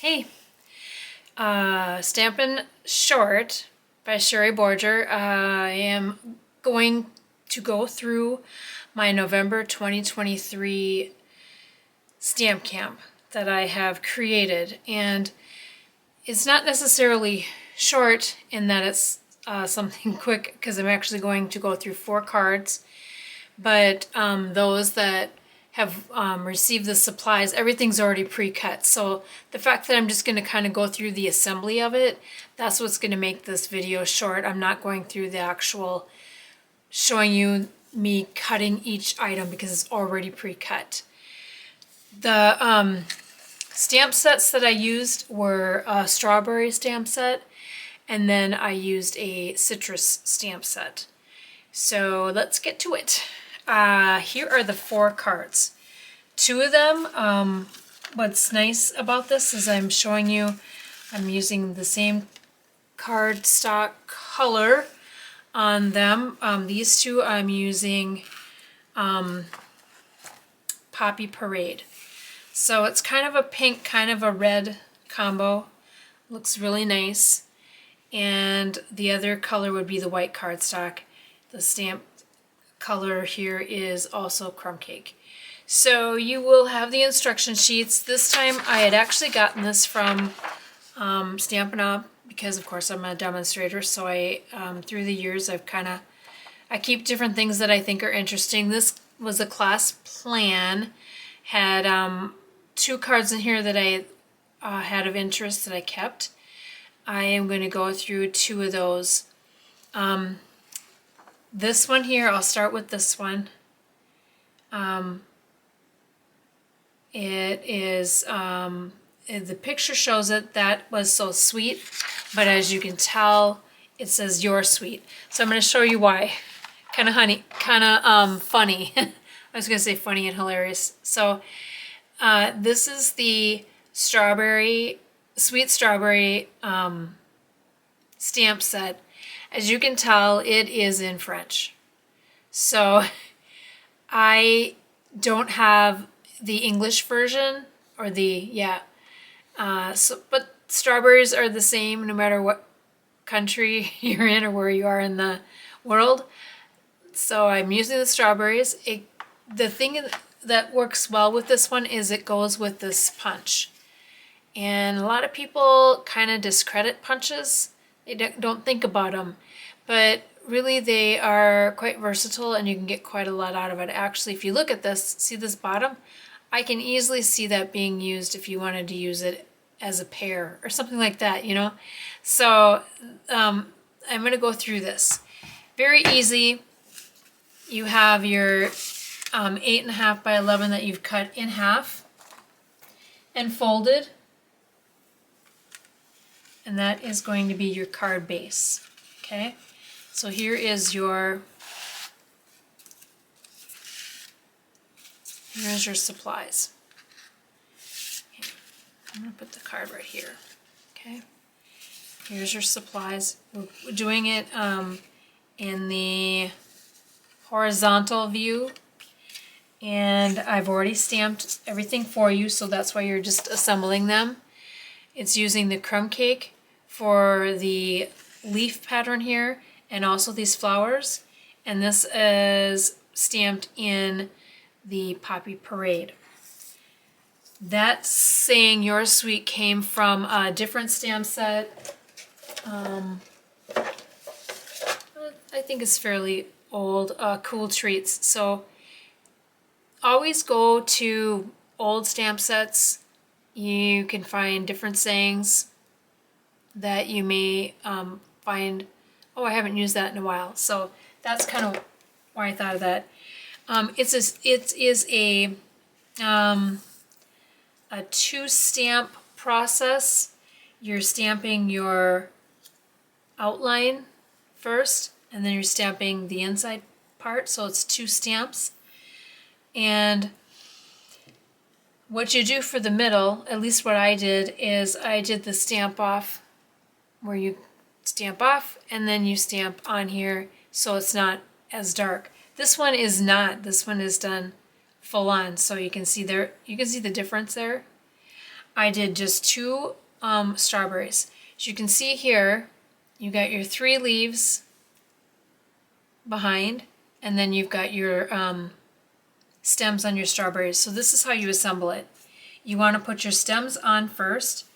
Hey, Stampin' Short by Sherri Borger. I am going to go through my November 2023 stamp camp that I have created, and it's not necessarily short in that it's something quick because I'm actually going to go through 4 cards, but those that have received the supplies, everything's already pre-cut. So the fact that I'm just going to kind of go through the assembly of it, that's what's going to make this video short. I'm not going through the actual showing you me cutting each item because it's already pre-cut. The stamp sets that I used were a strawberry stamp set, and then I used a citrus stamp set. So let's get to it. Here are the 4 cards. 2 of them, what's nice about this is I'm showing you, I'm using the same cardstock color on them. These 2 I'm using Poppy Parade. So it's kind of a pink, kind of a red combo. Looks really nice. And the other color would be the white cardstock. The stamp color here is also Crumb Cake. So you will have the instruction sheets. This time I had actually gotten this from Stampin' Up because of course I'm a demonstrator, so I through the years I keep different things that I think are interesting. This was a class plan, had 2 cards in here that I had of interest that I kept. I am going to go through 2 of those. This one here, I'll start with this one. It is, the picture shows it, that was so sweet, but as you can tell, it says you're sweet. So I'm going to show you why. Kind of funny. I was going to say funny and hilarious. So this is the sweet strawberry stamp set. As you can tell, it is in French. So I don't have the English version, or but strawberries are the same no matter what country you're in or where you are in the world. So I'm using the strawberries. The thing that works well with this one is it goes with this punch. And a lot of people kind of discredit punches. They don't think about them, but really they are quite versatile and you can get quite a lot out of it. Actually, if you look at this, see this bottom? I can easily see that being used if you wanted to use it as a pair or something like that, you know? So I'm going to go through this. Very easy. You have your 8.5 by 11 that you've cut in half and folded. And that is going to be your card base, okay? So here's your supplies. Okay. I'm going to put the card right here, okay? Here's your supplies. We're doing it in the horizontal view, and I've already stamped everything for you, so that's why you're just assembling them. It's using the Crumb Cake for the leaf pattern here and also these flowers. And this is stamped in the Poppy Parade. That saying "You're Sweet" came from a different stamp set. I think it's fairly old, Cool Treats. So always go to old stamp sets. You can find different sayings that you may find, oh, I haven't used that in a while. So that's kind of why I thought of that. It is a 2-stamp process. You're stamping your outline first, and then you're stamping the inside part. So it's 2 stamps. And what you do for the middle, at least what I did, is I did the stamp off, where you stamp off and then you stamp on here so it's not as dark. This one is not. This one is done full on, so you can see there. You can see the difference there. I did just 2 strawberries. As you can see here, you got your 3 leaves behind, and then you've got your stems on your strawberries. So this is how you assemble it. You want to put your stems on first.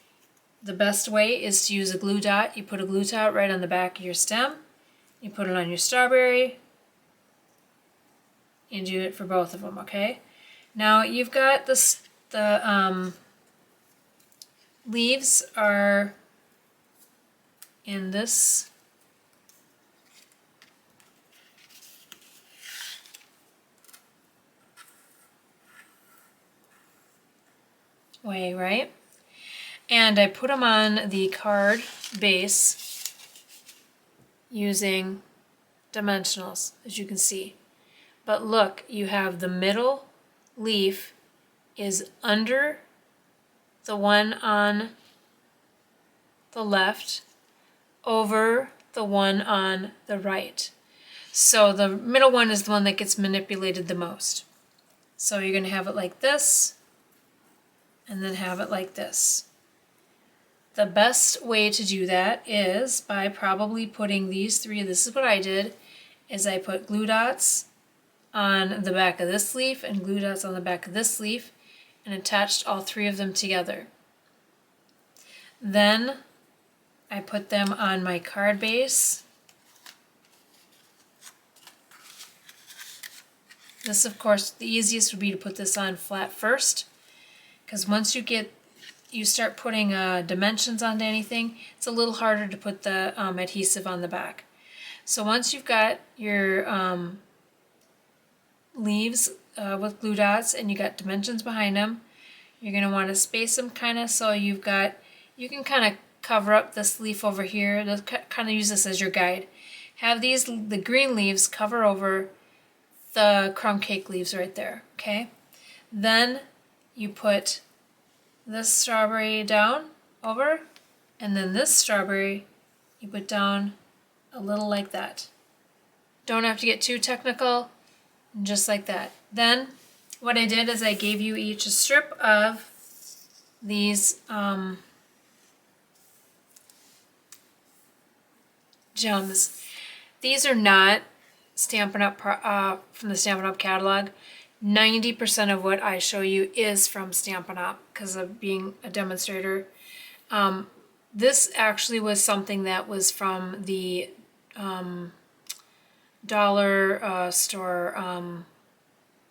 The best way is to use a glue dot. You put a glue dot right on the back of your stem. You put it on your strawberry. You do it for both of them, okay? Now you've got this, the leaves are in this way, right? And I put them on the card base using dimensionals, as you can see. But look, you have the middle leaf is under the one on the left over the one on the right. So the middle one is the one that gets manipulated the most. So you're going to have it like this, and then have it like this. The best way to do that is by probably putting these 3, this is what I did, is I put glue dots on the back of this leaf and glue dots on the back of this leaf and attached all 3 of them together. Then I put them on my card base. This, of course, the easiest would be to put this on flat first, because once you start putting dimensions onto anything, it's a little harder to put the adhesive on the back. So once you've got your leaves with glue dots and you got dimensions behind them, you're going to want to space them kind of so you can kind of cover up this leaf over here. Kind of use this as your guide. Have the green leaves cover over the crumb cake leaves right there, okay? Then you put this strawberry down over, and then this strawberry you put down a little like that. Don't have to get too technical, just like that. Then what I did is I gave you each a strip of these gems. These are not Stampin' Up from the Stampin' Up catalog. 90% of what I show you is from Stampin' Up because of being a demonstrator. This actually was something that was from the dollar store,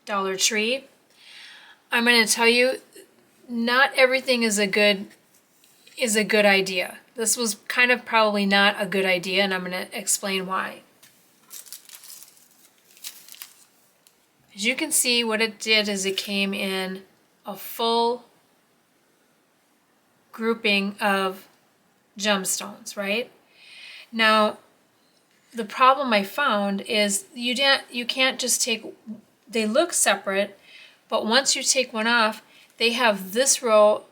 Dollar Tree. I'm going to tell you, not everything is a good idea. This was kind of probably not a good idea, and I'm going to explain why. As you can see, what it did is it came in a full grouping of gemstones, right? Now, the problem I found is you can't just take, they look separate, but once you take one off, they have this row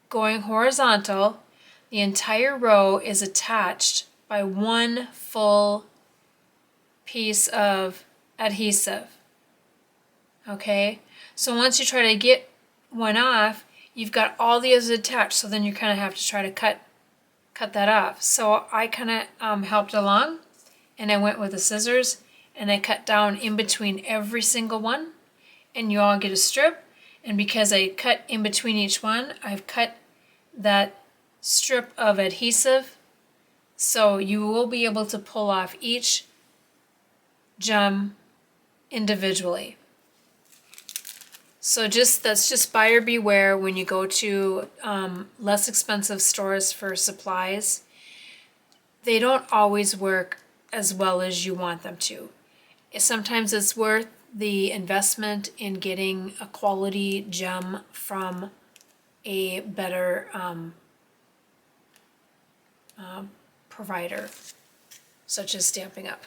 going horizontal. The entire row is attached by one full piece of adhesive. Okay, so once you try to get one off, you've got all the others attached, so then you kind of have to try to cut that off. So I kind of helped along, and I went with the scissors and I cut down in between every single one, and you all get a strip. And because I cut in between each one, I've cut that strip of adhesive, so you will be able to pull off each gem individually. So that's just buyer beware when you go to less expensive stores for supplies. They don't always work as well as you want them to. Sometimes it's worth the investment in getting a quality gem from a better provider, such as Stampin' Up.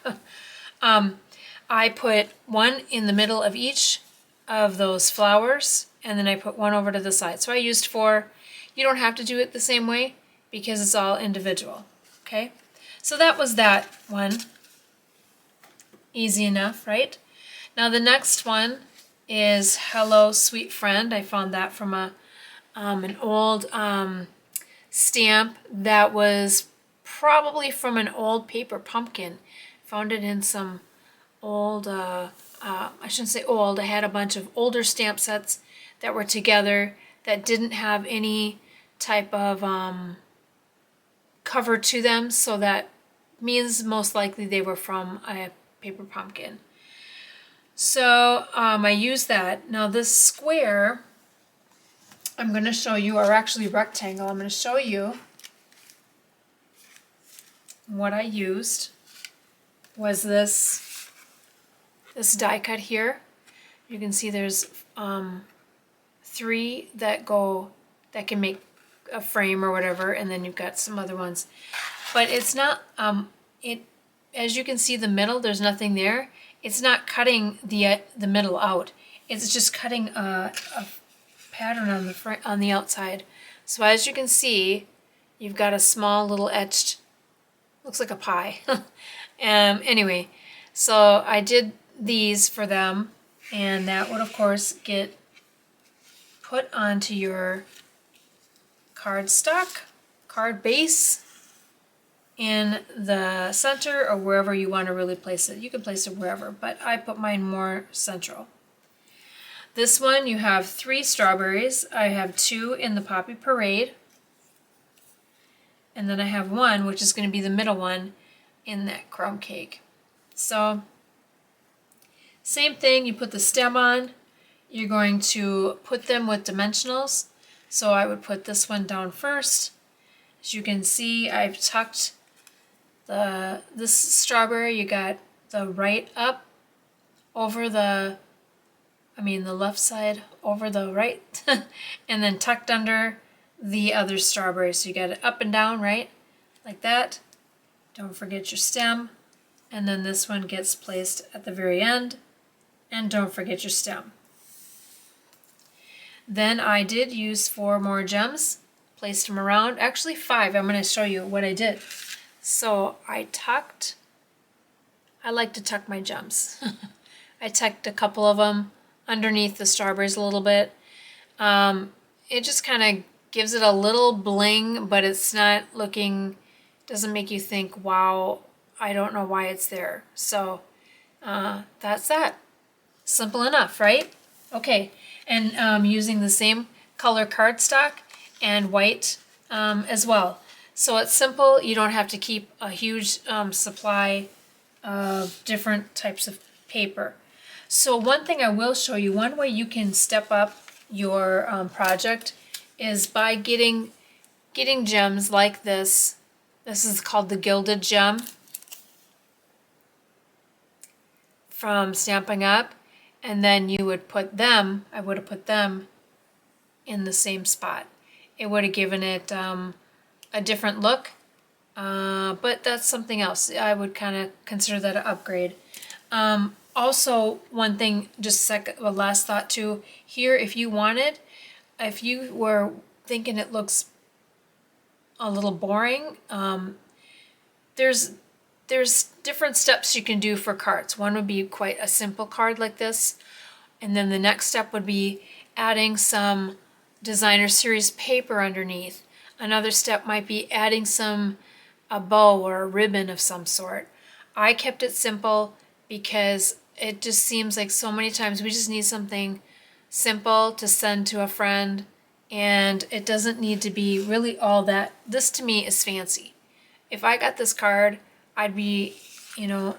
I put one in the middle of each of those flowers, and then I put one over to the side. So I used 4. You don't have to do it the same way because it's all individual. Okay, so that was that one. Easy enough, right? Now the next one is Hello Sweet Friend. I found that from a an old stamp that was probably from an old paper pumpkin. Found it in some old, I shouldn't say old, I had a bunch of older stamp sets that were together that didn't have any type of cover to them, so that means most likely they were from a paper pumpkin. So I used that. Now this square I'm going to show you, or actually rectangle, I'm going to show you what I used was this die cut here. You can see there's 3 that can make a frame or whatever, and then you've got some other ones. But it's not, as you can see the middle, there's nothing there. It's not cutting the middle out. It's just cutting a pattern on the front, on the outside. So as you can see, you've got a small little etched, looks like a pie. Anyway, so I did these for them, and that would of course get put onto your cardstock, card base, in the center or wherever you want to really place it. You can place it wherever, but I put mine more central. This one, you have 3 strawberries. I have 2 in the Poppy Parade. And then I have 1, which is going to be the middle one, in that crumb cake. So, same thing, you put the stem on. You're going to put them with dimensionals. So I would put this one down first. As you can see, I've tucked this strawberry, you got the right up over the left side over the right, and then tucked under the other strawberry. So you got it up and down, right? Like that. Don't forget your stem. And then this one gets placed at the very end. And don't forget your stem. Then I did use 4 more gems. Placed them around. Actually 5. I'm going to show you what I did. So I like to tuck my gems. I tucked a couple of them underneath the strawberries a little bit. It just kind of gives it a little bling, but it's not looking, doesn't make you think, wow, I don't know why it's there. So that's that. Simple enough, right? Okay, and using the same color cardstock and white as well. So it's simple. You don't have to keep a huge supply of different types of paper. So one thing I will show you, one way you can step up your project is by getting gems like this. This is called the Gilded Gem from Stampin' Up. And then you would put them, I would have put them in the same spot. It would have given it a different look, but that's something else. I would kind of consider that an upgrade. Also, one thing, just a last thought too, here if you were thinking it looks a little boring, there's different steps you can do for cards. One would be quite a simple card like this, and then the next step would be adding some designer series paper underneath. Another step might be adding a bow or a ribbon of some sort. I kept it simple because it just seems like so many times we just need something simple to send to a friend, and it doesn't need to be really all that. This to me is fancy. If I got this card, I'd be, your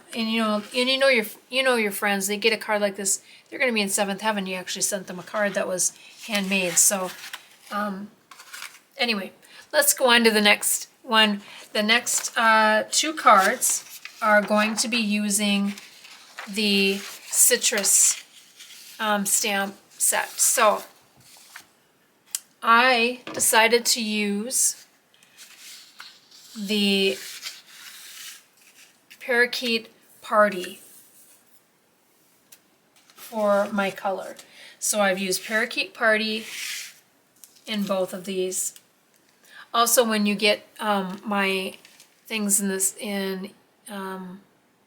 friends, they get a card like this, they're going to be in 7th heaven. You actually sent them a card that was handmade. So anyway, let's go on to the next one. The next 2 cards are going to be using the citrus stamp set. So I decided to use the Parakeet Party for my color. So I've used Parakeet Party in both of these. Also, when you get my things in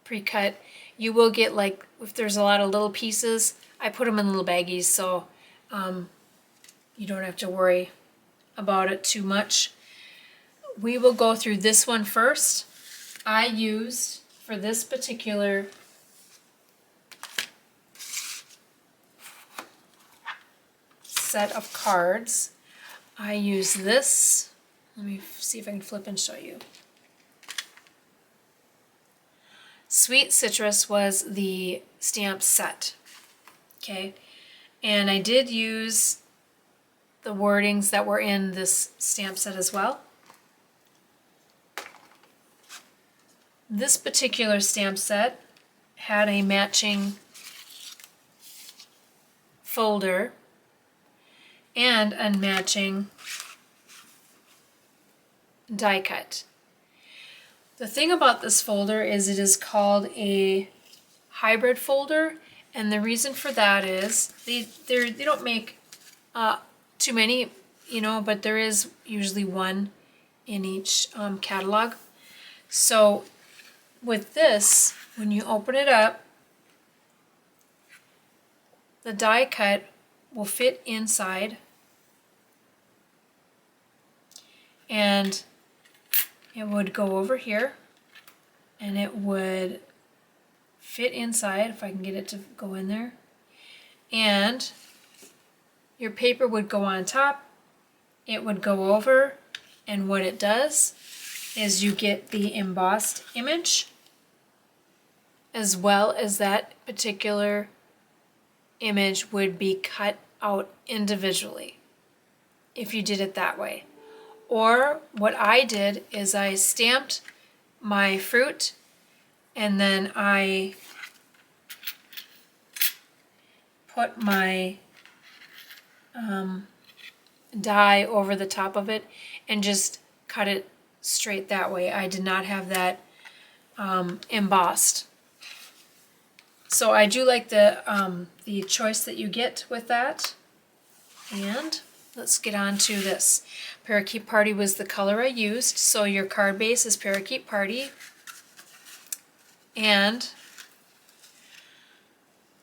pre-cut, you will get, like, if there's a lot of little pieces, I put them in little baggies. So you don't have to worry about it too much. We will go through this one first. I used, for this particular set of cards, I use this. Let me see if I can flip and show you. Sweet Citrus was the stamp set. Okay, and I did use the wordings that were in this stamp set as well. This particular stamp set had a matching folder and a matching die cut. The thing about this folder is it is called a hybrid folder, and the reason for that is they don't make too many, you know, but there is usually one in each catalog. So with this, when you open it up, the die cut will fit inside, and it would go over here and it would fit inside, if I can get it to go in there, and your paper would go on top, it would go over, and what it does is you get the embossed image as well as that particular image would be cut out individually if you did it that way. Or what I did is I stamped my fruit and then I put my die over the top of it and just cut it straight that way. I did not have that embossed. So I do like the choice that you get with that. And let's get on to this. Parakeet Party was the color I used. So your card base is Parakeet Party. And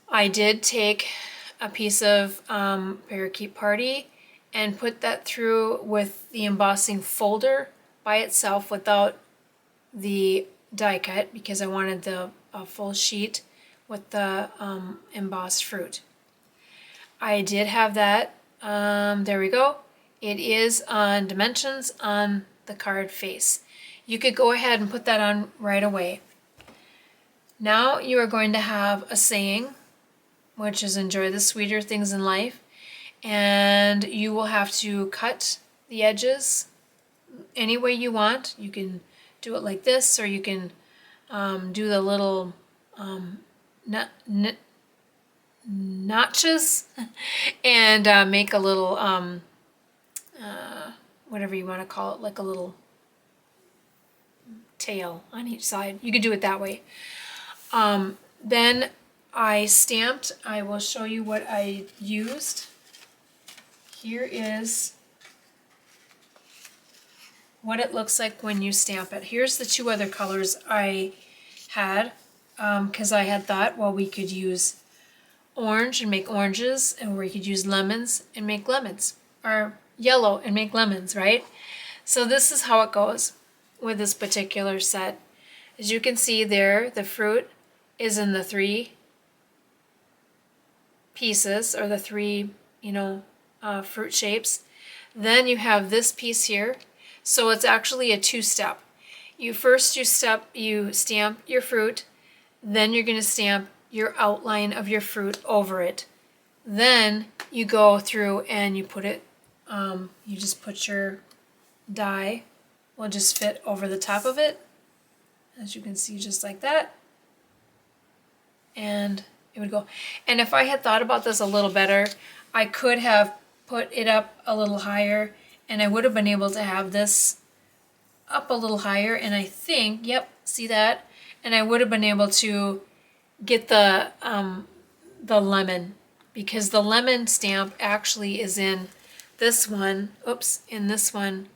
I did take a piece of Parakeet Party and put that through with the embossing folder by itself without the die cut because I wanted the full sheet with the embossed fruit. I did have that. There we go. It is on dimensions on the card face. You could go ahead and put that on right away. Now you are going to have a saying, which is enjoy the sweeter things in life, and you will have to cut the edges any way you want. You can do it like this, or you can do the little notches and make a little whatever you want to call it, like a little tail on each side. You could do it that way. Then I stamped. I will show you what I used. Here is what it looks like when you stamp it. Here's the two other colors I had because I had thought, well, we could use orange and make oranges, and we could use lemons and make lemons, or yellow and make lemons, right? So this is how it goes with this particular set. As you can see there, the fruit is in the three pieces, or the three, fruit shapes. Then you have this piece here. So it's actually a two-step. You stamp your fruit, then you're going to stamp your outline of your fruit over it. Then you go through and you put it, you just put your die, will just fit over the top of it, as you can see, just like that. And it would go. And if I had thought about this a little better, I could have put it up a little higher, and I would have been able to have this up a little higher, and I think, yep, see that? And I would have been able to get the lemon, because the lemon stamp actually is in this one, in this one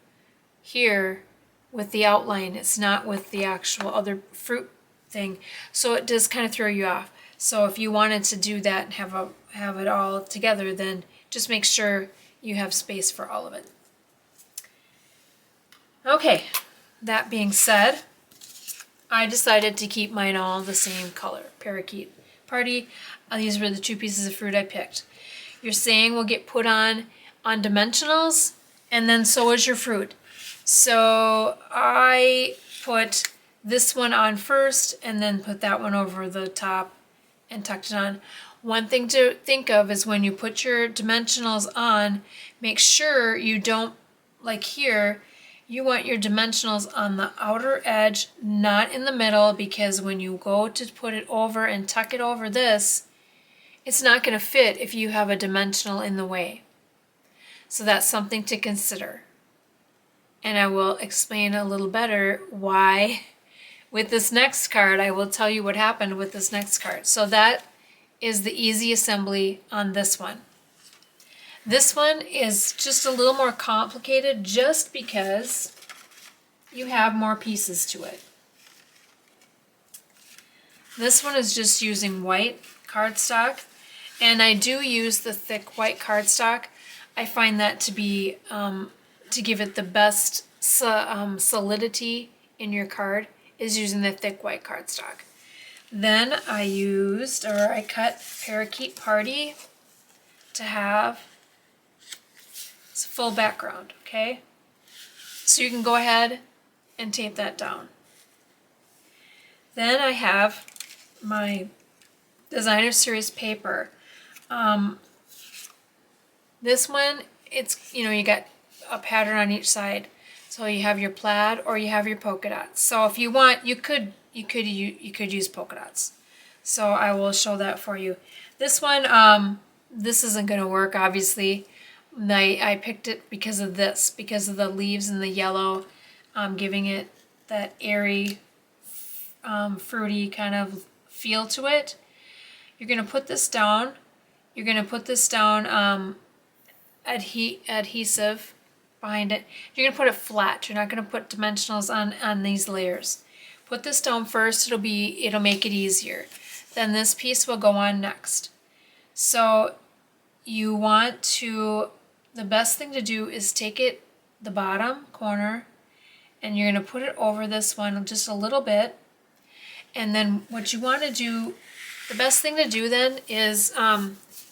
here with the outline. It's not with the actual other fruit thing. So it does kind of throw you off. So if you wanted to do that and have it all together, then just make sure you have space for all of it. Okay, that being said, I decided to keep mine all the same color, Parakeet Party. These were the 2 pieces of fruit I picked. Your saying will get put on dimensionals, and then so is your fruit. So I put this one on first, and then put that one over the top and tucked it on. One thing to think of is when you put your dimensionals on, make sure you don't, like here, you want your dimensionals on the outer edge, not in the middle, because when you go to put it over and tuck it over this, it's not going to fit if you have a dimensional in the way. So that's something to consider. And I will explain a little better why with this next card. I will tell you what happened with this next card. So that is the easy assembly on this one. This one is just a little more complicated just because you have more pieces to it. This one is just using white cardstock, and I do use the thick white cardstock. I find that to be, to give it the best solidity in your card, is using the thick white cardstock. Then I cut Parakeet Party to have it's a full background, okay? So you can go ahead and tape that down. Then I have my Designer Series paper. This one, it's, you got a pattern on each side. So you have your plaid or you have your polka dots. So if you want, you could use polka dots. So I will show that for you. This one, this isn't going to work, obviously. I picked it because of this, because of the leaves and the yellow, giving it that airy, fruity kind of feel to it. You're going to put this down. You're going to put this down adhesive behind it. You're going to put it flat. You're not going to put dimensionals on these layers. Put this down first. It'll make it easier. Then this piece will go on next. So you want to, the best thing to do is take it, the bottom corner, and you're going to put it over this one just a little bit. And then what you want to do, the best thing to do then is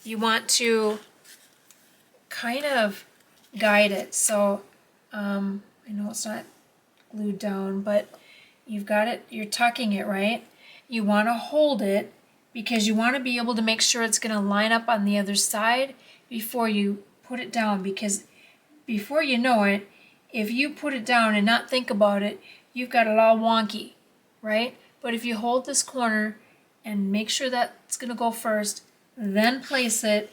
you want to kind of guide it. So I know it's not glued down, but you've got it, you're tucking it, right? You want to hold it because you want to be able to make sure it's going to line up on the other side before you put it down, because before you know it, if you put it down and not think about it, you've got it all wonky, right? But if you hold this corner and make sure that's going to go first, then place it,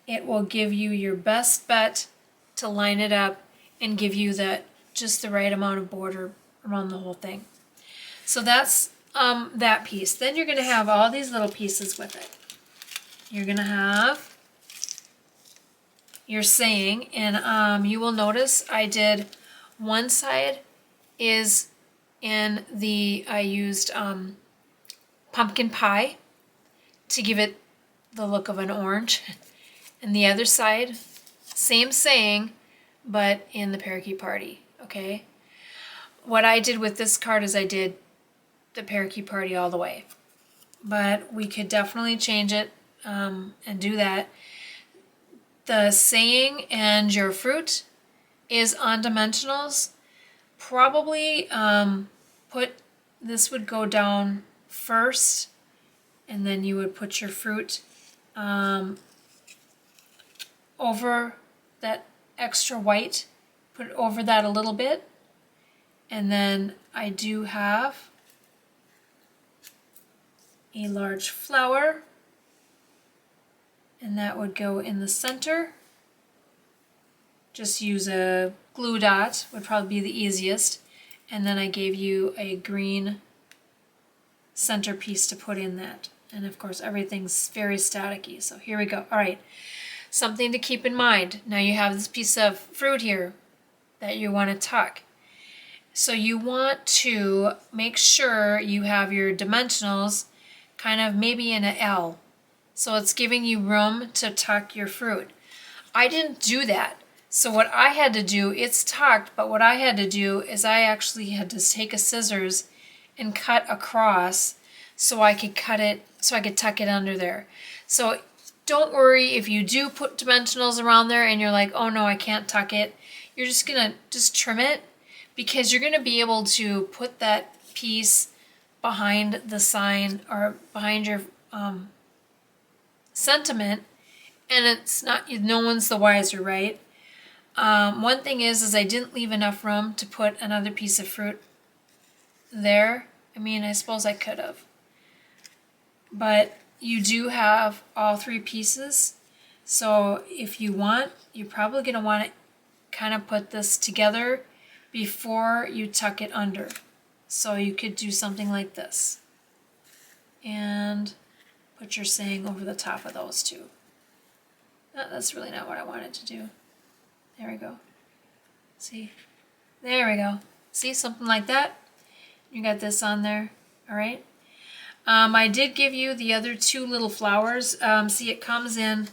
it will give you your best bet to line it up and give you that just the right amount of border around the whole thing. So that's that piece. Then you're going to have all these little pieces with it. You're going to have your saying, and you will notice I did one side is in the, I used pumpkin pie to give it the look of an orange, and the other side, same saying, but in the Parakeet Party, okay? What I did with this card is I did the Parakeet Party all the way, but we could definitely change it and do that. The saying and your fruit is on dimensionals. Probably this would go down first, and then you would put your fruit over that extra white, put it over that a little bit, and then I do have a large flower, and that would go in the center. Just use a glue dot, would probably be the easiest, and then I gave you a green centerpiece to put in that. And of course everything's very staticky, so here we go. All right, something to keep in mind. Now you have this piece of fruit here that you want to tuck. So you want to make sure you have your dimensionals kind of maybe in an L. So it's giving you room to tuck your fruit. I didn't do that. So what I had to do, it's tucked, but what I had to do is I actually had to take a scissors and cut across so I could cut it, so I could tuck it under there. So don't worry if you do put dimensionals around there and you're like, oh no, I can't tuck it. You're just gonna trim it, because you're gonna be able to put that piece behind the sign or behind your sentiment, and it's not, no one's the wiser, right? One thing is I didn't leave enough room to put another piece of fruit there. I mean, I suppose I could have. But you do have all three pieces. So if you want, you're probably going to want to kind of put this together before you tuck it under. So you could do something like this. And put your saying over the top of those two. No, that's really not what I wanted to do. There we go. See? There we go. See, something like that. You got this on there. All right. I did give you the other two little flowers. See, it comes in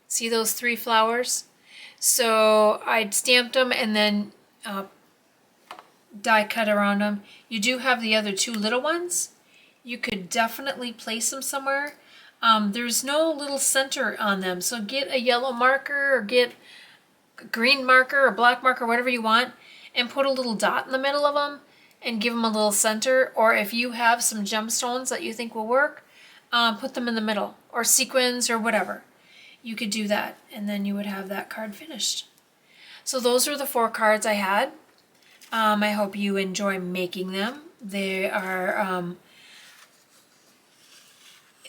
see those three flowers? So I stamped them and then die cut around them. You do have the other two little ones. You could definitely place them somewhere. There's no little center on them, so get a yellow marker or get a green marker or black marker, whatever you want, and put a little dot in the middle of them and give them a little center. Or if you have some gemstones that you think will work, put them in the middle, or sequins or whatever. You could do that, and then you would have that card finished. So those are the 4 cards I had. I hope you enjoy making them. They are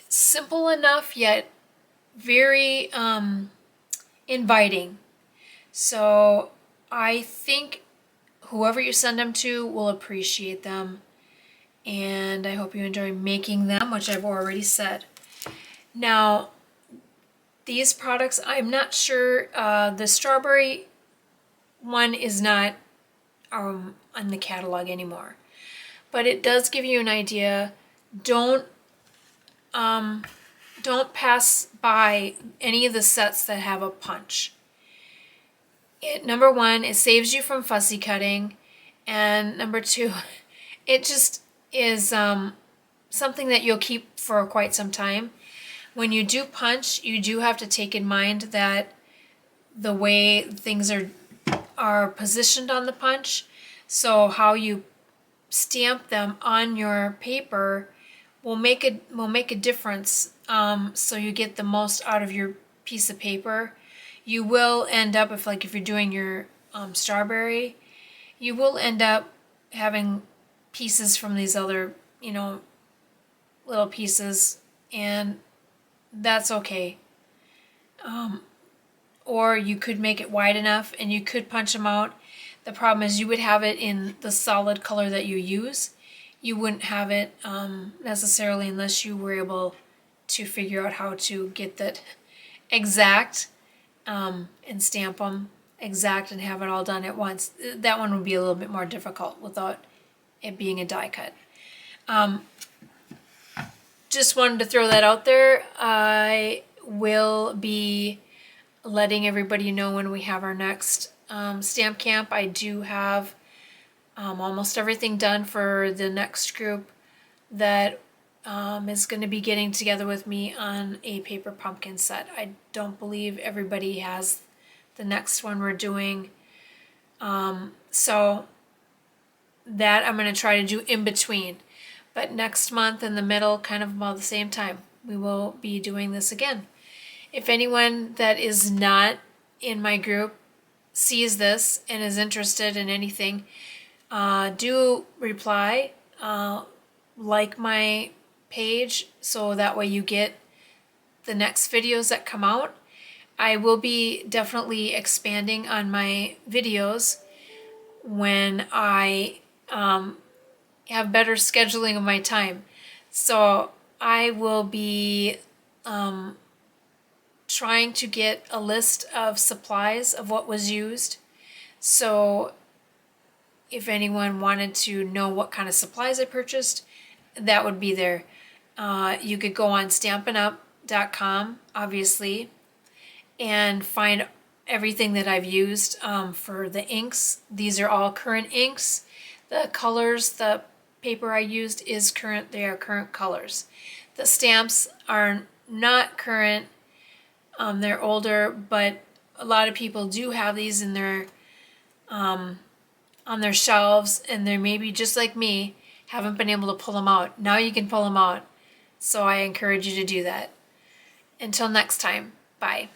simple enough, yet very inviting. So I think whoever you send them to will appreciate them. And I hope you enjoy making them, which I've already said. Now, these products, I'm not sure, the strawberry one is not on the catalog anymore. But it does give you an idea. Don't pass by any of the sets that have a punch. Number 1, it saves you from fussy cutting, and number 2, it just is something that you'll keep for quite some time. When you do punch, you do have to take in mind that the way things are positioned on the punch, so how you stamp them on your paper will make a difference, so you get the most out of your piece of paper. You will end up, if you're doing your strawberry, you will end up having pieces from these other, little pieces, and that's okay. Or you could make it wide enough and you could punch them out. The problem is you would have it in the solid color that you use. You wouldn't have it necessarily unless you were able to figure out how to get that exact and stamp them exact and have it all done at once. That one would be a little bit more difficult without it being a die cut. Just wanted to throw that out there. I will be letting everybody know when we have our next stamp camp. I do have almost everything done for the next group that is going to be getting together with me on a paper pumpkin set. I don't believe everybody has the next one we're doing. So that I'm going to try to do in between. But next month in the middle, kind of about the same time, we will be doing this again. If anyone that is not in my group sees this and is interested in anything, do reply, like my page, so that way you get the next videos that come out. I will be definitely expanding on my videos when I have better scheduling of my time. So I will be trying to get a list of supplies of what was used. So if anyone wanted to know what kind of supplies I purchased, that would be there. You could go on stampinup.com, obviously, and find everything that I've used for the inks. These are all current inks. The colors, the paper I used is current. They are current colors. The stamps are not current. They're older, but a lot of people do have these in their on their shelves, and they're maybe just like me, haven't been able to pull them out. Now you can pull them out. So I encourage you to do that. Until next time, bye.